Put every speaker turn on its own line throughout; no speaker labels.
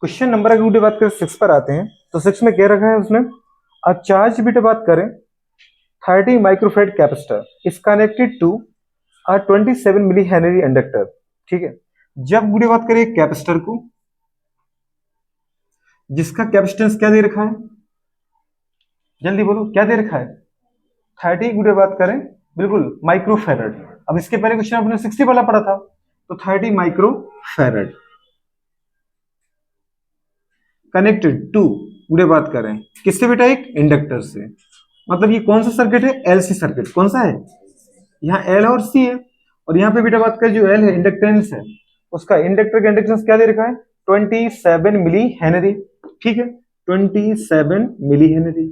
Question number अगर गुडे बात करें 6 पर आते हैं तो 6 में क्या रखा है उसने, अ चार्ज बेटा बात करें 30 microfarad capacitor is connected to a 27 millihenry inductor. ठीक है, जब गुडे बात करें कैपेसिटर को जिसका कैपेसिटेंस क्या दे रखा है, जल्दी बोलो क्या दे रखा है, 30 गुडे बात करें बिल्कुल माइक्रोफेरड। अब इसके पहले क्वेश्चन आपने 60 वाला पढ़ा था, तो 30 माइक्रोफेरड कनेक्टेड टू गुडे बात करें किससे बेटा, एक इंडक्टर से। मतलब ये कौन सा सर्किट है, एलसी सर्किट। कौन सा है, यहाँ एल और सी है, और यहाँ पे बेटा बात करें जो एल है इंडक्टेंस है, उसका इंडक्टर का इंडक्टेंस क्या दे रखा है, 27 मिली हेनरी। ठीक है, 27 मिली हेनरी।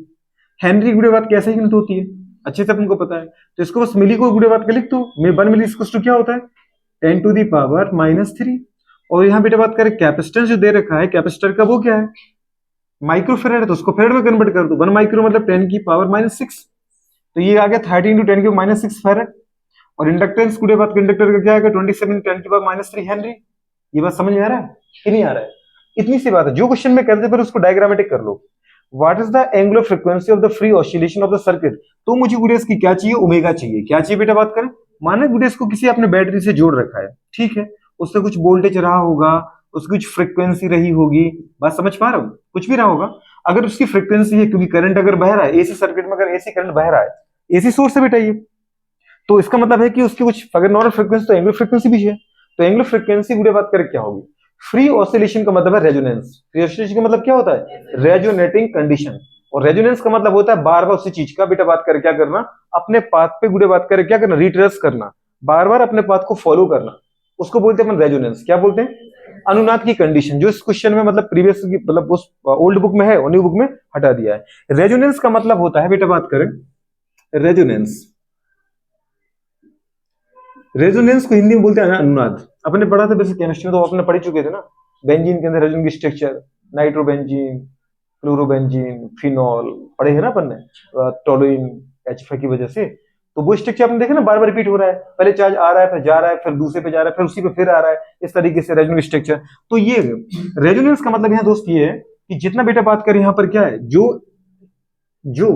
हेनरी गुडे बात कैसे यूनिट होती है अच्छे से अपन को पता है, तो इसको बस मिली को गुडे बात कर लिख दो। 1 मिली इसको क्या होता है 10 टू दी पावर -3। और यहाँ बेटा बात करें कैपेसिटेंस जो दे रखा है कैपेसिटर का वो क्या है, माइक्रोफेरेड है, तो उसको फेरेड में कन्वर्ट कर दो। 1 माइक्रो मतलब 10 की पावर -6, तो ये आ गया 30 इंटू 10 की पावर -6 फेरेड। और इंडक्टेंस गुडे बात इंडक्टर का क्या है 27 10 की पावर -3 हेनरी। ये बात समझ में आ रहा है कि नहीं आ रहा है, इतनी सी बात है। जो क्वेश्चन में करते पर उसको डायग्रामेटिक कर लो। What is the angular frequency of the free oscillation of the circuit, तो मुझे गुडेस की क्या चाहिए, ओमेगा चाहिए। क्या चाहिए बेटा बात करें, माना गुडेस को किसी आपने बैटरी से जोड़ रखा है, ठीक है, उससे कुछ वोल्टेज रहा होगा, उसकी कुछ फ्रीक्वेंसी रही होगी, बात समझ पा रहा हूं, कुछ भी रहा होगा। अगर उसकी फ्रीक्वेंसी है, क्योंकि करंट अगर बह रहा है एसी सर्किट में, अगर एसी करंट बह रहा है एसी सोर्स से बेटा ये, तो इसका मतलब है कि उसकी कुछ अगर नॉर्मल फ्रीक्वेंसी तो एंगुलर फ्रीक्वेंसी भी है। तो एंगुलर फ्रीक्वेंसी गुडे बात करें क्या होगी, फ्री ऑसिलेशन का मतलब है रेजोनेंस। फ्री ऑसिलेशन का मतलब क्या होता है, रेजोनेटिंग कंडीशन। और रेजोनेंस का मतलब होता है बार बार उसी चीज का बेटा बात कर क्या करना, अपने पाथ पे गुडे बात करे क्या करना, रिट्रेस करना, बार बार अपने पाथ को फॉलो करना, उसको बोलते हैं अपन रेजोनेंस। क्या बोलते हैं, अनुनाद की कंडीशन, जो इस क्वेश्चन में मतलब प्रीवियस मतलब उस ओल्ड बुक में है और न्यू बुक में हटा दिया है। रेजोनेंस का मतलब होता है बेटा बात करें, रेजोनेंस, रेजोनेंस को हिंदी में बोलते हैं अनुनाद। अपने पढ़ा था बेसिक केमिस्ट्री में, तो अपने पढ़ चुके थे ना, बेंजीन के अंदर रेजोनेंस की स्ट्रक्चर, नाइट्रोबेंजीन, क्लोरोबेंजीन, फिनॉल पढ़े हैं ना अपन ने, टोलुइन H5 की वजह से। तो वो स्ट्रक्चर आपने देखा ना, बार बार रिपीट हो रहा है, पहले चार्ज आ रहा है फिर जा रहा है फिर दूसरे पे जा रहा है फिर उसी पे फिर आ रहा है, इस तरीके से रेजोनेंस स्ट्रक्चर। तो ये रेजोनेंस का मतलब यहाँ दोस्त ये है कि जितना बेटा बात करें यहाँ पर क्या है, जो जो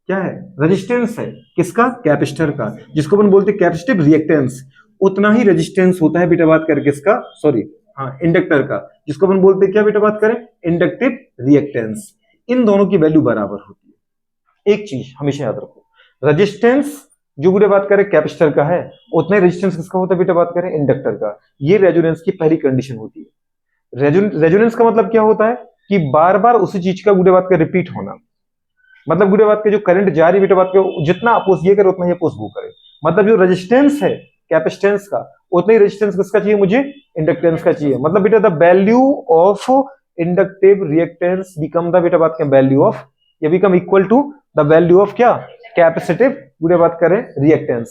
क्या है, रेजिस्टेंस है किसका, कैपेसिटर का, जिसको अपन बोलते हैं कैपेसिटिव रिएक्टेंस, उतना ही रेजिस्टेंस होता है बेटा बात करके इसका, सॉरी हाँ इंडक्टर का, जिसको अपन बोलते हैं क्या बेटा बात करें, इंडक्टिव रिएक्टेंस। इन दोनों की वैल्यू बराबर होती है। एक चीज हमेशा याद रखो, रेजिस्टेंस जो बेटा बात करें कैपेसिटर का है, उतना ही रेजिस्टेंस किसका होता है बेटा बात करें, इंडक्टर का। ये रेजोनेंस की पहली कंडीशन होती है। रेजोनेंस का मतलब क्या होता है कि बार बार उसी चीज का गुडे बात का रिपीट होना। मतलब गुडे बात के जो करंट जारी बेटा बात के जितना अपोज ये करे उतना ही अपोज वो करे। मतलब जो रेजिस्टेंस है कैपेसिटेंस का, उतना ही रेजिस्टेंस किसका चाहिए मुझे, इंडक्टेंस का चाहिए। मतलब बेटा the value of inductive reactance become the बेटा बात के वैल्यू ऑफ, ये become equal to the value of क्या, कैपेसिटिव गुडे बात करें रिएक्टेंस।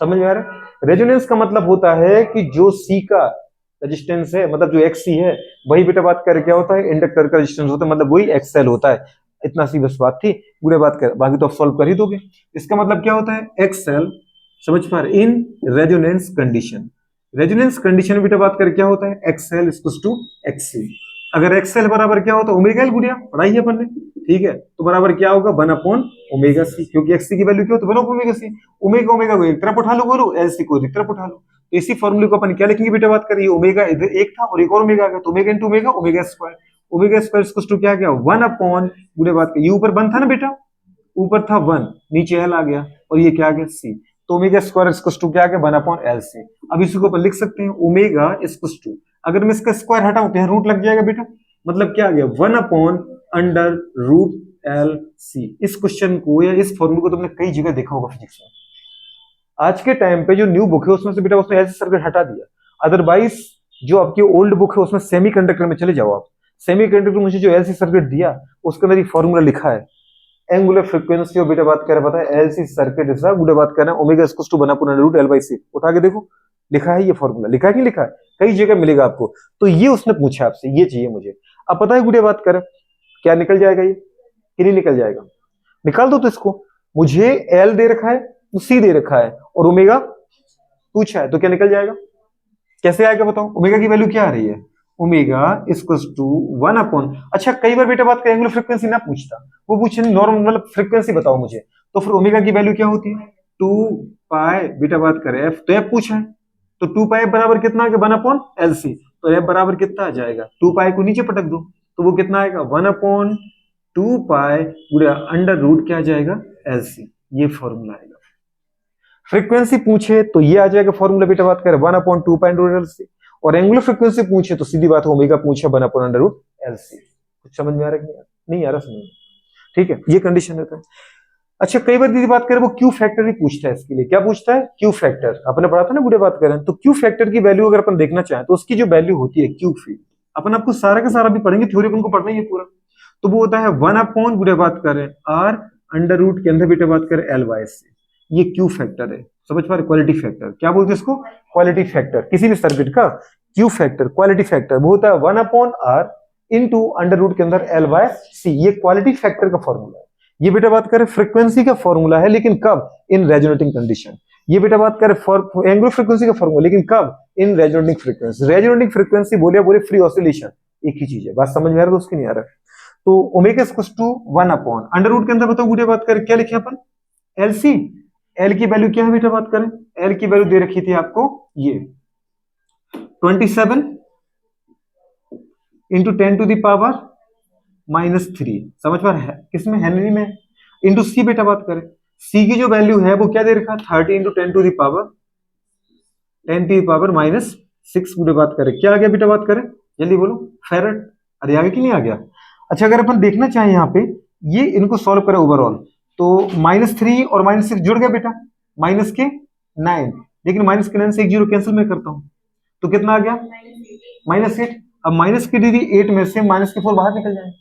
समझ में आ रहा है। रेजोनेंस का मतलब होता है कि जो सी का रेजिस्टेंस है, मतलब जो एक्स सी है, वही बेटा बात कर क्या होता है, इंडक्टर का रेजिस्टेंस होता है, मतलब वही एक्सएल होता है। इतना सी बस बात थी, पूरे बात कर, बाकी तो आप सॉल्व कर ही दोगे। इसका मतलब क्या होता है, एक्सएल, समझ पा रहे, in resonance condition. Resonance condition बेटा बात कर क्या होता है, एक्सएल इक्वल्स टू एक्ससी। अगर एक्सएल बराबर क्या होता है, ओमेगा एल गुड़िया पढ़ाई है अपन ने, ठीक है, तो बराबर क्या होगा 1 अपॉन ओमेगा सी, क्योंकि एक्ससी की वैल्यू क्या होती है 1 upon omega C. Omega omega को एक तरफ उठा लो करो, एलसी को एक तरफ उठा लो, तो इसी फॉर्मूले को अपन क्या लिखेंगे बेटा बात करिए, ओमेगा इधर एक था और एक और ओमेगा आ गया, तो omega into omega, omega square. Omega square equals to क्या गया 1 अपॉन गुड़े बात का, ये ऊपर 1 था ना बेटा, ऊपर था 1, नीचे एल आ गया, और ये क्या आ गया सी, तो ओमेगा स्क्वायर इक्वल्स टू क्या आ गया 1 अपॉन एल सी। अब इसी को अपन लिख सकते हैं ओमेगा इक्वल्स टू, अगर मैं इसका स्क्वायर हटाऊं तो यहाँ रूट लग जाएगा बेटा, मतलब क्या आ गया 1 upon under root L C. इस क्वेश्चन को या इस फॉर्मूले को तुमने कई जगह देखा होगा फिजिक्स में। आज के टाइम पे जो न्यू बुक है उसमें से बेटा उसने एलसी सर्किट हटा दिया, अदरवाइज जो आपकी ओल्ड बुक है उसमें सेमीकंडक्टर में चले जाओ आप, सेमीकंडक्टर मुझे जो एलसी सर्किट दिया उसके अंदर ये फॉर्मूला लिखा है, एंगुलर फ्रीक्वेंसी और बेटा बात कर रहा है एलसी सर्किट इज गुडे बात कर रहे हैं omega equals to 1 upon root L by C. उठा के देखो, लिखा है ये फॉर्मूला, लिखा है कि लिखा है, कई जगह मिलेगा आपको। तो ये उसने पूछा आपसे, ये चाहिए मुझे। अब पता है गुडे बात कर क्या निकल जाएगा, ये कि नहीं निकल जाएगा, निकाल दो। तो इसको मुझे एल दे रखा है, तो सी दे रखा है, और ओमेगा पूछा है, तो क्या निकल जाएगा, कैसे आएगा बताओ, ओमेगा की वैल्यू क्या आ रही है, ओमेगा इक्वल्स टू 1 अपॉन, अच्छा कई बार बेटा बात करें एंगुलर फ्रीक्वेंसी ना पूछता, वो पूछे नॉर्मल मतलब फ्रीक्वेंसी बताओ मुझे, तो फिर ओमेगा की वैल्यू क्या होती है 2 पाई बेटा बात करें एफ, तो एफ पूछा है तो 2 पाई बराबर कितना आ गया 1 अपॉन एल सी, तो एफ बराबर कितना आ जाएगा 2 पाई को नीचे पटक दो तो वो कितना आएगा 1 अपॉन 2 पाई गुणा अंडर रूट क्या आ जाएगा एल सी, ये फॉर्मूला आएगा। फ्रीक्वेंसी पूछे तो ये आ जाएगा फॉर्मूला बेटा बात करें 1 upon 2 pi under root L C, और एंगुलर फ्रीक्वेंसी पूछे तो सीधी बात है ओमेगा पूछे 1 upon under root L C. कुछ समझ में आ रहा है कि नहीं आ रहा समझ में? ठीक है, ये कंडीशन रहता है। अच्छा कई बार दीदी बात करें वो क्यू फैक्टर भी पूछता है, इसके लिए क्या पूछता है क्यू फैक्टर, अपने पढ़ा था ना बुढ़े बात करें, तो क्यू फैक्टर की वैल्यू अगर अपन देखना चाहें तो उसकी जो वैल्यू होती है क्यू फी, अपन आपको सारा का सारा भी पढ़ेंगे, थ्योरी अपन को पढ़ना ही है पूरा, तो वो होता है 1 अपॉन बुढ़े बात करें आर अंडर रूट के अंदर बेटे बात करें एल वाई से, ये क्यू फैक्टर है, समझ पा रहे, क्वालिटी फैक्टर क्या बोलते हैं इसको, क्वालिटी फैक्टर, किसी भी सर्किट का क्यू फैक्टर क्वालिटी फैक्टर वो होता है 1 upon R into under root के अंदर एल बाय सी, ये क्वालिटी फैक्टर का फॉर्मूला है। ये बेटा बात करें फ्रीक्वेंसी का फॉर्मूला है, लेकिन कब इन रेजोनेटिंग कंडीशन, ये बेटा बात करें एंगुलर फ्रीक्वेंसी का फॉर्मूला, लेकिन कब इन रेजोनेटिंग फ्रीक्वेंसी, रेजोनेटिंग फ्रीक्वेंसी बोले फ्री ऑसिलेशन एक ही चीज है, बात समझ में आ रहा है, उसकी नहीं आ रहा है। तो omega equals to 1 upon under root के अंदर बताओ बेटा बात करें क्या लिखे अपन एल सी, एल की वैल्यू क्या है बेटा बात करें, एल की वैल्यू दे रखी थी आपको ये 27 इंटू 10 टू द पावर -3, समझ पा रहे हैं किसमें हेनरी में, इंटू सी बेटा बात करें, सी की जो वैल्यू है वो क्या दे रखा है 30 इंटू 10 टू द पावर 6 पूरे बात करें, क्या आ गया बेटा बात करें जल्दी बोलो फेरेड, अरे आगे कि नहीं आ गया। अच्छा अगर अपन देखना चाहें यहाँ पे ये इनको सॉल्व करें ओवरऑल तो -3 और -6 जुड़ गया बेटा माइनस के 9, लेकिन माइनस के 9 से एक जीरो कैंसिल मैं करता हूं तो कितना आ गया -8, अब माइनस की दीदी 8 में से माइनस के 4 बाहर निकल जाए,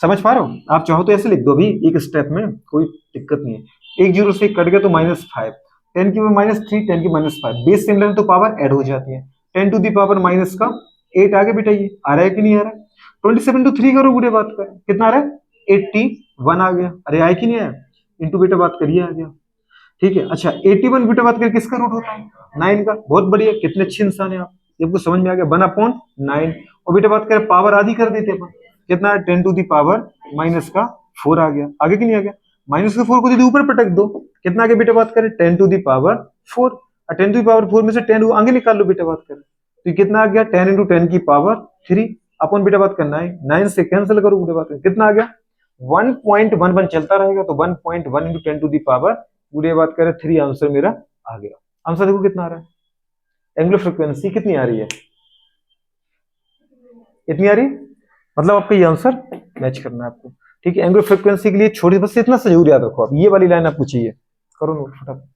समझ पा रहे हो, आप चाहो तो ऐसे लिख दो भी एक स्टेप में, कोई दिक्कत नहीं है, एक जीरो से कट गया तो -5, 10 की -3 10 की -5 बेस सिमिलर है तो पावर ऐड हो जाती है, 10 टू दी पावर माइनस का 8 आगे बेटा, ये आ रहा है कि नहीं आ रहा है, 27 टू 3 करो बुढ़े बात कर कितना आ रहा है 81 आ गया, अरे आया कि नहीं आया, इंटू बेटा बात करिए आ गया, ठीक है। अच्छा 81 बेटा बात करें किसका रूट होता है 9 का, बहुत बढ़िया, कितने अच्छे इंसान है आप, ये आपको समझ में आ गया 1/9, और बेटा बात करें पावर आधी कर देते अपन, कितना 10 टू दी पावर माइनस का 4 आ गया, आगे कि नहीं आ गया, माइनस के 4 को दीदी ऊपर पटक दो, कितना आगे बेटा बात करें 10 टू दी पावर 4, और 10 टू दी पावर 4 में से 10 आगे निकाल लो बेटा बात करें, तो ये कितना आ गया 10 इंटू 10 की पावर 3 अपन बेटा बात करना है 9 से कैंसिल करो बेटा बात करें, कितना आ गया 1.11 चलता रहेगा तो 1.1 इंटू 10 टू दी पावर पूरे बात करें 3 आंसर मेरा आ गया। आंसर देखो कितना आ रहा है, एंगुलर फ्रीक्वेंसी कितनी आ रही है, इतनी आ रही है, मतलब आपका ये आंसर मैच करना है आपको, ठीक है। एंगुलर फ्रीक्वेंसी के लिए छोटी बस इतना सा जरूर याद रखो, आप ये वाली लाइन आपको चाहिए, करो नोट फटाफट।